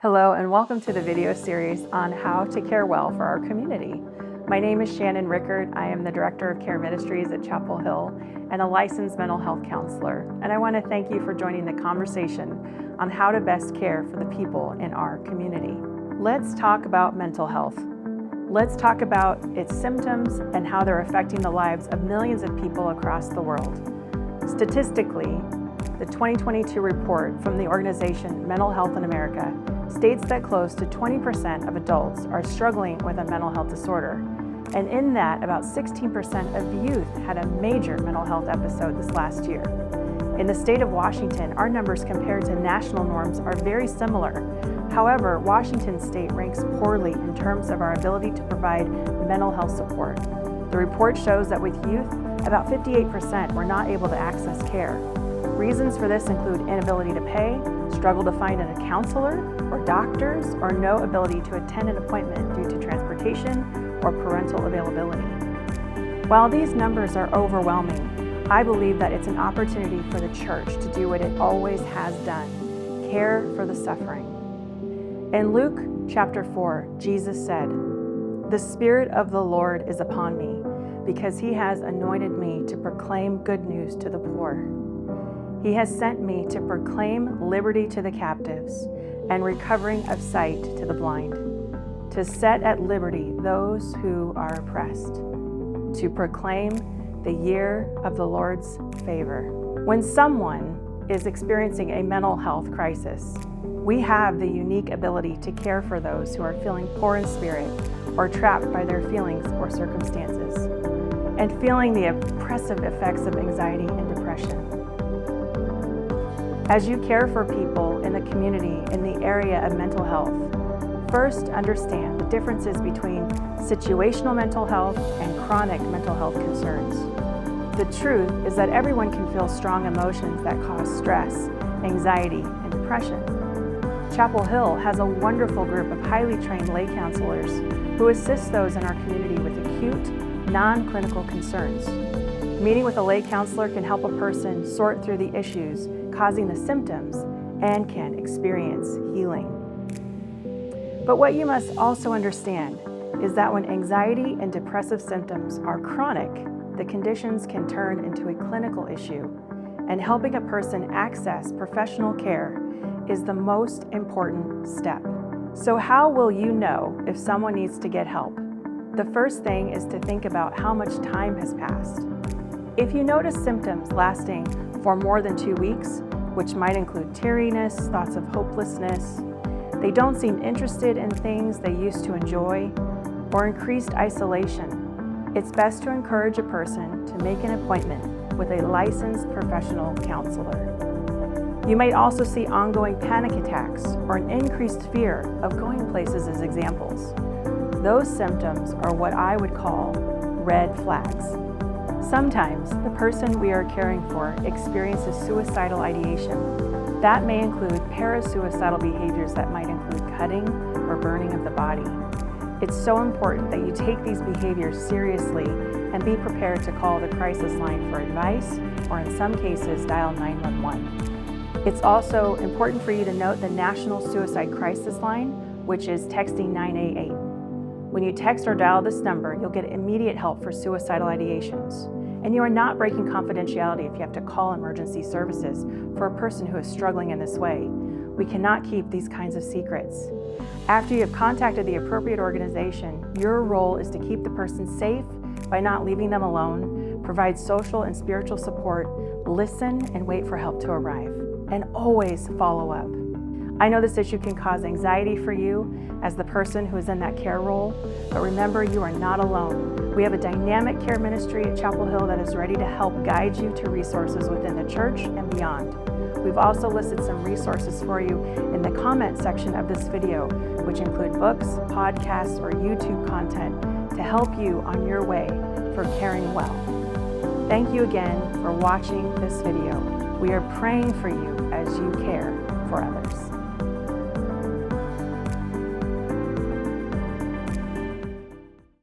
Hello and welcome to the video series on how to care well for our community. My name is Shannon Rickard. I am the Director of Care Ministries at Chapel Hill and a licensed mental health counselor. And I want to thank you for joining the conversation on how to best care for the people in our community. Let's talk about mental health. Let's talk about its symptoms and how they're affecting the lives of millions of people across the world. Statistically, the 2022 report from the organization Mental Health in America states that close to 20% of adults are struggling with a mental health disorder. And in that, about 16% of youth had a major mental health episode this last year. In the state of Washington, our numbers compared to national norms are very similar. However, Washington state ranks poorly in terms of our ability to provide mental health support. The report shows that with youth, about 58% were not able to access care. Reasons for this include inability to pay, struggle to find a counselor or doctors, or no ability to attend an appointment due to transportation or parental availability. While these numbers are overwhelming, I believe that it's an opportunity for the church to do what it always has done: care for the suffering. In Luke chapter 4, Jesus said, "The Spirit of the Lord is upon me, because he has anointed me to proclaim good news to the poor. He has sent me to proclaim liberty to the captives and recovering of sight to the blind, to set at liberty those who are oppressed, to proclaim the year of the Lord's favor." When someone is experiencing a mental health crisis, we have the unique ability to care for those who are feeling poor in spirit or trapped by their feelings or circumstances, and feeling the oppressive effects of anxiety and depression. As you care for people in the community in the area of mental health, first understand the differences between situational mental health and chronic mental health concerns. The truth is that everyone can feel strong emotions that cause stress, anxiety, and depression. Chapel Hill has a wonderful group of highly trained lay counselors who assist those in our community with acute, non-clinical concerns. Meeting with a lay counselor can help a person sort through the issues causing the symptoms and can experience healing. But what you must also understand is that when anxiety and depressive symptoms are chronic, the conditions can turn into a clinical issue, and helping a person access professional care is the most important step. So how will you know if someone needs to get help? The first thing is to think about how much time has passed. If you notice symptoms lasting for more than 2 weeks, which might include teariness, thoughts of hopelessness, they don't seem interested in things they used to enjoy, or increased isolation, it's best to encourage a person to make an appointment with a licensed professional counselor. You might also see ongoing panic attacks or an increased fear of going places as examples. Those symptoms are what I would call red flags. Sometimes the person we are caring for experiences suicidal ideation. That may include parasuicidal behaviors that might include cutting or burning of the body. It's so important that you take these behaviors seriously and be prepared to call the crisis line for advice, or in some cases, dial 911. It's also important for you to note the National Suicide Crisis Line, which is texting 988. When you text or dial this number, you'll get immediate help for suicidal ideations. And you are not breaking confidentiality if you have to call emergency services for a person who is struggling in this way. We cannot keep these kinds of secrets. After you have contacted the appropriate organization, your role is to keep the person safe by not leaving them alone, provide social and spiritual support, listen, and wait for help to arrive. And always follow up. I know this issue can cause anxiety for you as the person who is in that care role, but remember, you are not alone. We have a dynamic care ministry at Chapel Hill that is ready to help guide you to resources within the church and beyond. We've also listed some resources for you in the comment section of this video, which include books, podcasts, or YouTube content to help you on your way for caring well. Thank you again for watching this video. We are praying for you as you care for others.